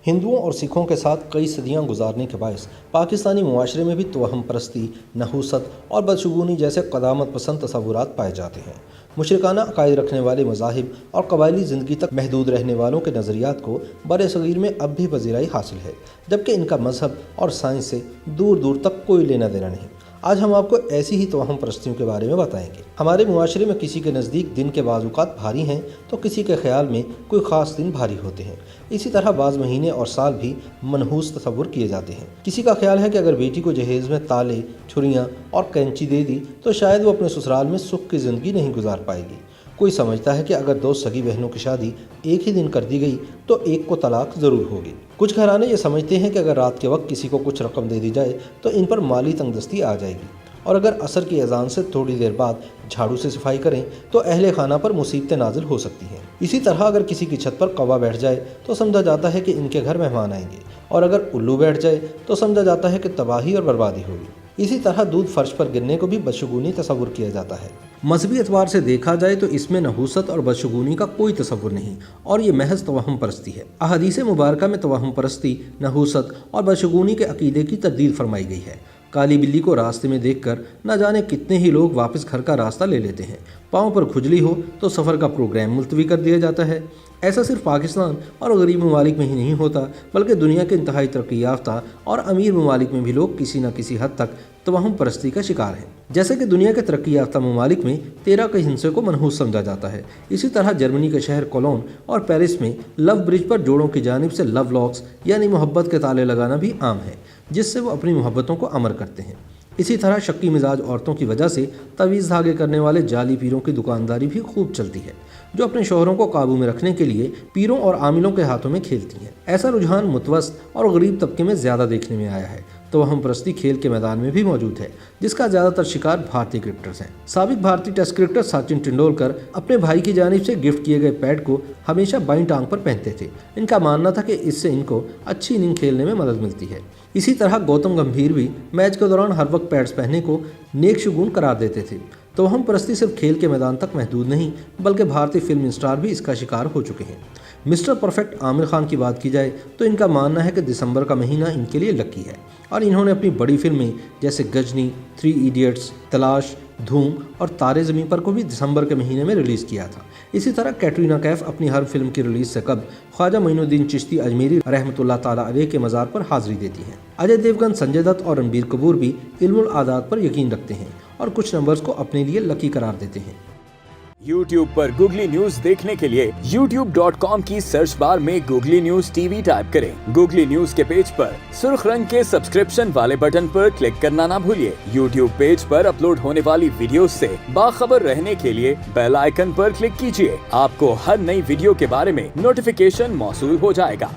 ہندوؤں اور سکھوں کے ساتھ کئی صدیاں گزارنے کے باعث پاکستانی معاشرے میں بھی توہم پرستی، نحوست اور بدشگونی جیسے قدامت پسند تصورات پائے جاتے ہیں۔ مشرکانہ عقائد رکھنے والے مذاہب اور قبائلی زندگی تک محدود رہنے والوں کے نظریات کو برِ صغیر میں اب بھی پذیرائی حاصل ہے، جبکہ ان کا مذہب اور سائنس سے دور دور تک کوئی لینا دینا نہیں۔ آج ہم آپ کو ایسی ہی توہم پرستیوں کے بارے میں بتائیں گے۔ ہمارے معاشرے میں کسی کے نزدیک دن کے بعض اوقات بھاری ہیں تو کسی کے خیال میں کوئی خاص دن بھاری ہوتے ہیں۔ اسی طرح بعض مہینے اور سال بھی منحوس تصور کیے جاتے ہیں۔ کسی کا خیال ہے کہ اگر بیٹی کو جہیز میں تالے، چھریاں اور کینچی دے دی تو شاید وہ اپنے سسرال میں سکھ کی زندگی نہیں گزار پائے گی۔ کوئی سمجھتا ہے کہ اگر دو سگی بہنوں کی شادی ایک ہی دن کر دی گئی تو ایک کو طلاق ضرور ہوگی۔ کچھ گھرانے یہ سمجھتے ہیں کہ اگر رات کے وقت کسی کو کچھ رقم دے دی جائے تو ان پر مالی تنگ دستی آ جائے گی، اور اگر عصر کی اذان سے تھوڑی دیر بعد جھاڑو سے صفائی کریں تو اہل خانہ پر مصیبتیں نازل ہو سکتی ہیں۔ اسی طرح اگر کسی کی چھت پر کوا بیٹھ جائے تو سمجھا جاتا ہے کہ ان کے گھر مہمان آئیں گے، اور اگر الو بیٹھ جائے تو سمجھا جاتا ہے کہ تباہی اور بربادی ہوگی۔ اسی طرح دودھ فرش پر گرنے کو بھی بدشگونی تصور کیا جاتا ہے۔ مذہبی اعتبار سے دیکھا جائے تو اس میں نحوست اور بدشگونی کا کوئی تصور نہیں، اور یہ محض توہم پرستی ہے۔ احادیث مبارکہ میں توہم پرستی، نحوست اور بدشگونی کے عقیدے کی تردید فرمائی گئی ہے۔ کالی بلی کو راستے میں دیکھ کر نہ جانے کتنے ہی لوگ واپس گھر کا راستہ لے لیتے ہیں۔ پاؤں پر کھجلی ہو تو سفر کا پروگرام ملتوی کر دیا جاتا ہے۔ ایسا صرف پاکستان اور غریب ممالک میں ہی نہیں ہوتا، بلکہ دنیا کے انتہائی ترقی یافتہ اور امیر ممالک میں بھی لوگ کسی نہ کسی حد تک توہم پرستی کا شکار ہیں۔ جیسے کہ دنیا کے ترقی یافتہ ممالک میں 13 کے ہندسے کو منحوس سمجھا جاتا ہے، اسی طرح جرمنی کے شہر کولون اور پیرس میں لو برج پر جوڑوں کی جانب سے لو لاکس یعنی محبت کے تالے لگانا بھی عام ہے، جس سے وہ اپنی محبتوں کو امر کرتے ہیں۔ اسی طرح شکی مزاج عورتوں کی وجہ سے تعویذ دھاگے کرنے والے جعلی پیروں کی دکانداری بھی خوب چلتی ہے، جو اپنے شوہروں کو قابو میں رکھنے کے لیے پیروں اور عاملوں کے ہاتھوں میں کھیلتی ہیں۔ ایسا رجحان متوسط اور غریب طبقے میں زیادہ دیکھنے میں آیا ہے۔ توہم پرستی کھیل کے میدان میں بھی موجود ہے، جس کا زیادہ تر شکار بھارتی کرکٹرز ہیں۔ سابق بھارتی ٹیسٹ کرکٹر سچن تندولکر اپنے بھائی کی جانب سے گفٹ کیے گئے پیڈ کو ہمیشہ بائیں ٹانگ پر پہنتے تھے۔ ان کا ماننا تھا کہ اس سے ان کو اچھی اننگ کھیلنے میں مدد ملتی ہے۔ اسی طرح گوتم گمبھیر بھی میچ کے دوران ہر وقت پیڈز پہننے کو نیک شگون قرار دیتے تھے۔ توہم پرستی صرف کھیل کے میدان تک محدود نہیں، بلکہ بھارتی فلم اسٹار بھی اس کا شکار ہو چکے ہیں۔ مسٹر پرفیکٹ عامر خان کی بات کی جائے تو ان کا ماننا ہے کہ دسمبر کا مہینہ ان کے لیے لکی ہے، اور انہوں نے اپنی بڑی فلمیں جیسے غجنی، 3 ایڈیٹس، تلاش، دھوم اور تارے زمیں پر کو بھی دسمبر کے مہینے میں ریلیز کیا تھا۔ اسی طرح کیٹرینہ کیف اپنی ہر فلم کی ریلیز سے قبل خواجہ معین الدین چشتی اجمیری رحمۃ اللہ تعالیٰ علیہ کے مزار پر حاضری دیتی ہیں۔ اجے دیوگن، سنجے دت اور رنبیر کپور بھی علم العادات پر یقین رکھتے ہیں اور کچھ نمبرز کو اپنے لیے لکی قرار دیتے ہیں۔ YouTube پر گوگلی نیوز دیکھنے کے لیے youtube.com کی سرچ بار میں googly news T V type کریں۔ گوگلی نیوز کے پیج پر سرخ رنگ کے سبسکرپشن والے بٹن پر کلک کرنا نہ بھولیے۔ YouTube پیج پر اپلوڈ ہونے والی ویڈیوز سے باخبر رہنے کے لیے بیل آئیکن پر کلک کیجیے۔ آپ کو ہر نئی ویڈیو کے بارے میں نوٹیفیکیشن موصول ہو جائے گا۔